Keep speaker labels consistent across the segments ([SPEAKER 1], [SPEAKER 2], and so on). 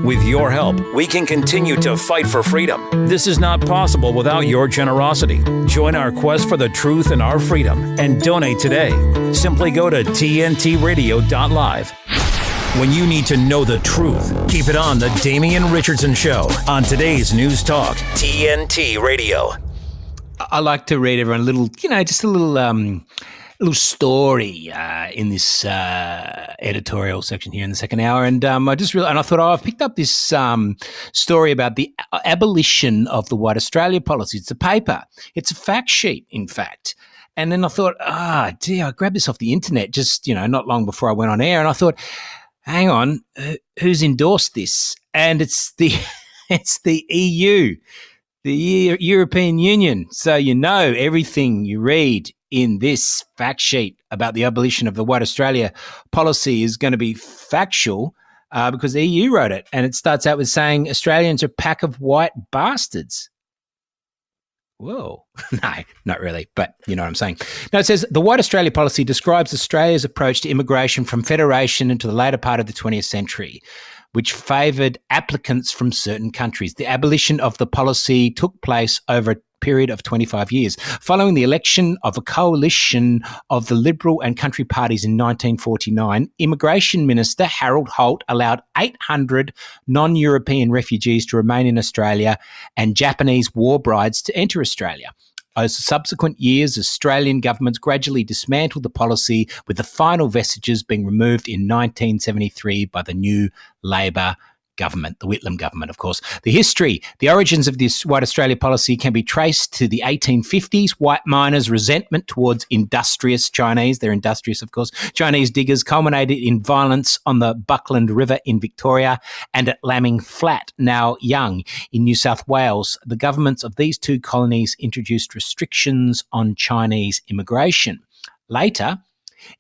[SPEAKER 1] With your help, we can continue to fight for freedom. This is not possible without your generosity. Join our quest for the truth and our freedom and donate today. Simply go to tntradio.live. When you need to know the truth, keep it on the Damien Richardson Show on today's News Talk, TNT Radio.
[SPEAKER 2] I like to read everyone a little, just a little story in this editorial section here in the second hour, and I thought, I've picked up this story about the abolition of the White Australia policy. It's a paper. It's a fact sheet, in fact. And then I thought, I grabbed this off the internet just, not long before I went on air, and I thought, hang on, who's endorsed this? And it's the EU, the European Union. So everything you read in this fact sheet about the abolition of the White Australia policy is going to be factual because the EU wrote it. And it starts out with saying Australians are a pack of white bastards. Whoa. No, not really, but you know what I'm saying. No, it says the White Australia policy describes Australia's approach to immigration from federation into the later part of the 20th century, which favoured applicants from certain countries. The abolition of the policy took place over a period of 25 years. Following the election of a coalition of the Liberal and Country parties in 1949, Immigration Minister Harold Holt allowed 800 non-European refugees to remain in Australia and Japanese war brides to enter Australia. Over subsequent years, Australian governments gradually dismantled the policy, with the final vestiges being removed in 1973 by the new Labor government, the Whitlam government, of course. The history, the origins of this White Australia policy can be traced to the 1850s. White miners' resentment towards industrious Chinese, they're industrious, of course, Chinese diggers, culminated in violence on the Buckland River in Victoria and at Lambing Flat, now Young, in New South Wales. The governments of these two colonies introduced restrictions on Chinese immigration. Later,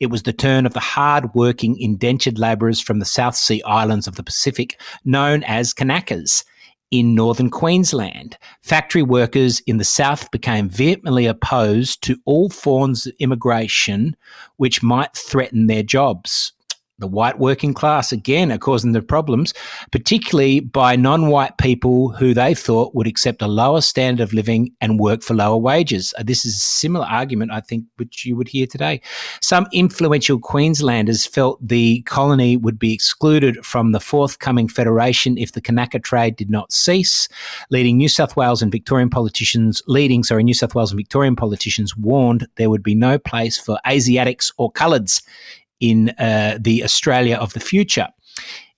[SPEAKER 2] it was the turn of the hard-working indentured labourers from the South Sea islands of the Pacific, known as Kanakas, in northern Queensland. Factory workers in the south became vehemently opposed to all forms of immigration which might threaten their jobs. The white working class, again, are causing the problems, particularly by non-white people who they thought would accept a lower standard of living and work for lower wages. This is a similar argument, I think, which you would hear today. Some influential Queenslanders felt the colony would be excluded from the forthcoming federation if the Kanaka trade did not cease. New South Wales and Victorian politicians warned there would be no place for Asiatics or coloureds in the Australia of the future.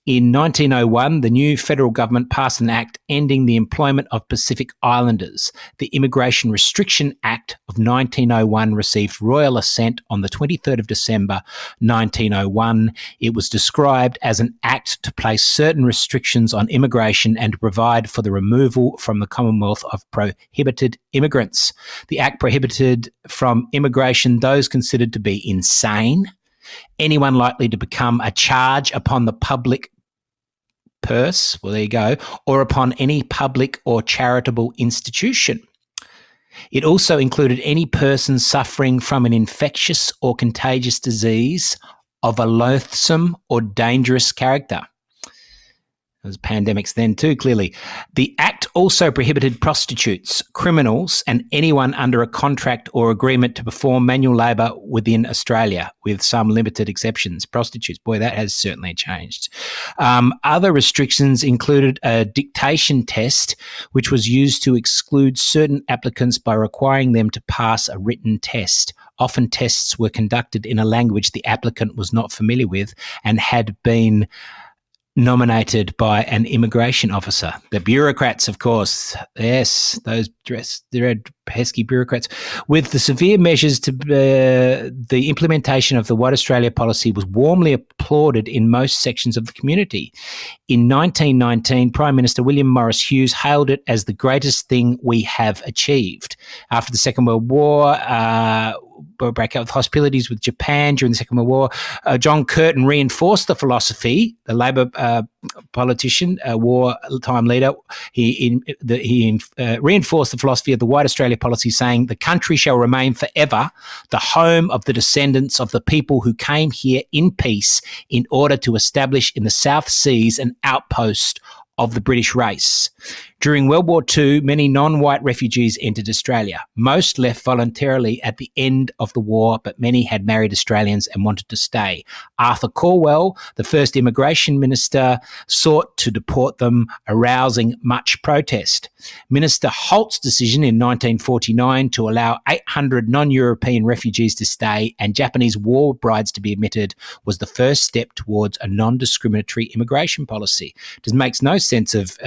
[SPEAKER 2] In 1901, the new federal government passed an act ending the employment of Pacific Islanders. The Immigration Restriction Act of 1901 received royal assent on the 23rd of December 1901. It was described as an act to place certain restrictions on immigration and to provide for the removal from the Commonwealth of prohibited immigrants. The act prohibited from immigration those considered to be insane, anyone likely to become a charge upon the public purse, well, there you go, or upon any public or charitable institution. It also included any person suffering from an infectious or contagious disease of a loathsome or dangerous character. There was pandemics then too, clearly. The Act also prohibited prostitutes, criminals, and anyone under a contract or agreement to perform manual labour within Australia, with some limited exceptions. Prostitutes, boy, that has certainly changed. Other restrictions included a dictation test, which was used to exclude certain applicants by requiring them to pass a written test. Often tests were conducted in a language the applicant was not familiar with and had been nominated by an immigration officer. The bureaucrats, of course. Yes, those red pesky bureaucrats. With the severe measures to the implementation of the White Australia policy was warmly applauded in most sections of the community. In 1919, Prime Minister William Morris Hughes hailed it as the greatest thing we have achieved. After the Second World War, break out with hostilities with Japan during the Second World War. John Curtin reinforced the philosophy, the Labor politician, wartime leader. He reinforced the philosophy of the White Australia policy, saying the country shall remain forever the home of the descendants of the people who came here in peace in order to establish in the South Seas an outpost of the British race. During World War II, many non-white refugees entered Australia. Most left voluntarily at the end of the war, but many had married Australians and wanted to stay. Arthur Calwell, the first immigration minister, sought to deport them, arousing much protest. Minister Holt's decision in 1949 to allow 800 non-European refugees to stay and Japanese war brides to be admitted was the first step towards a non-discriminatory immigration policy. It makes no sense of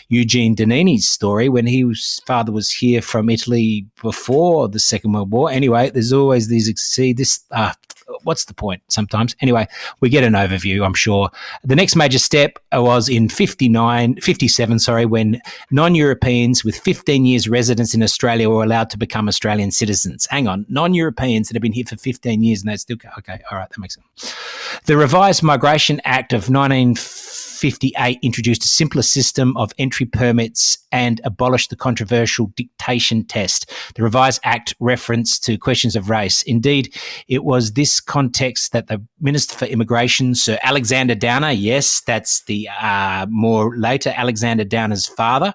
[SPEAKER 2] Eugene Danini's story when his father was here from Italy before the Second World War. Anyway, there's always these, what's the point sometimes? Anyway, we get an overview, I'm sure. The next major step was in 57, when non-Europeans with 15 years residence in Australia were allowed to become Australian citizens. Hang on, non-Europeans that have been here for 15 years and they still, okay, all right, that makes sense. The Revised Migration Act of 1958 introduced a simpler system of entry permits and abolished the controversial dictation test. The Revised Act referenced to questions of race. Indeed, it was this context that the Minister for Immigration, Sir Alexander Downer, yes, that's the more later Alexander Downer's father,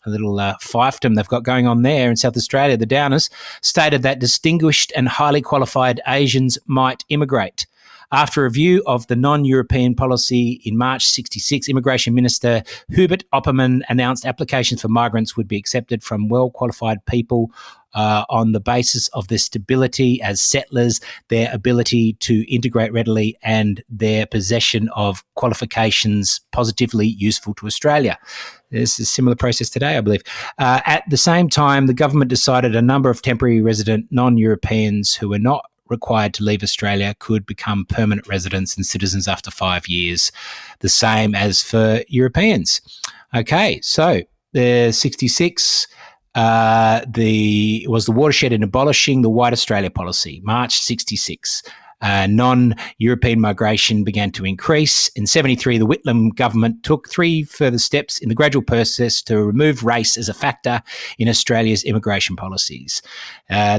[SPEAKER 2] a little fiefdom they've got going on there in South Australia, the Downers, stated that distinguished and highly qualified Asians might immigrate. After review of the non-European policy in March 1966, Immigration Minister Hubert Opperman announced applications for migrants would be accepted from well-qualified people on the basis of their stability as settlers, their ability to integrate readily, and their possession of qualifications positively useful to Australia. This is a similar process today, I believe. At the same time, the government decided a number of temporary resident non-Europeans who were not required to leave Australia could become permanent residents and citizens after 5 years, the same as for Europeans. Okay, so the 66 was the watershed in abolishing the White Australia policy, March 1966. Non-European migration began to increase. In 1973, the Whitlam government took 3 further steps in the gradual process to remove race as a factor in Australia's immigration policies.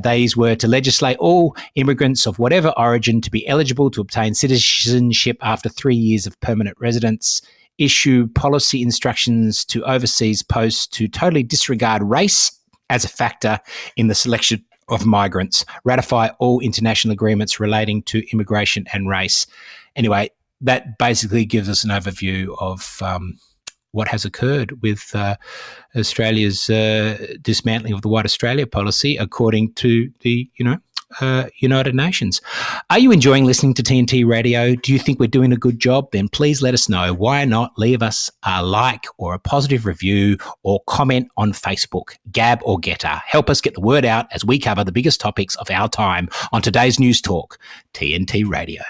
[SPEAKER 2] These were to legislate all immigrants of whatever origin to be eligible to obtain citizenship after 3 years of permanent residence, issue policy instructions to overseas posts to totally disregard race as a factor in the selection of migrants, ratify all international agreements relating to immigration and race. Anyway, that basically gives us an overview of what has occurred with Australia's dismantling of the White Australia policy, according to the, United Nations. Are you enjoying listening to TNT Radio? Do you think we're doing a good job? Then please let us know. Why not leave us a like or a positive review or comment on Facebook, Gab or Getter. Help us get the word out as we cover the biggest topics of our time on today's News Talk, TNT Radio.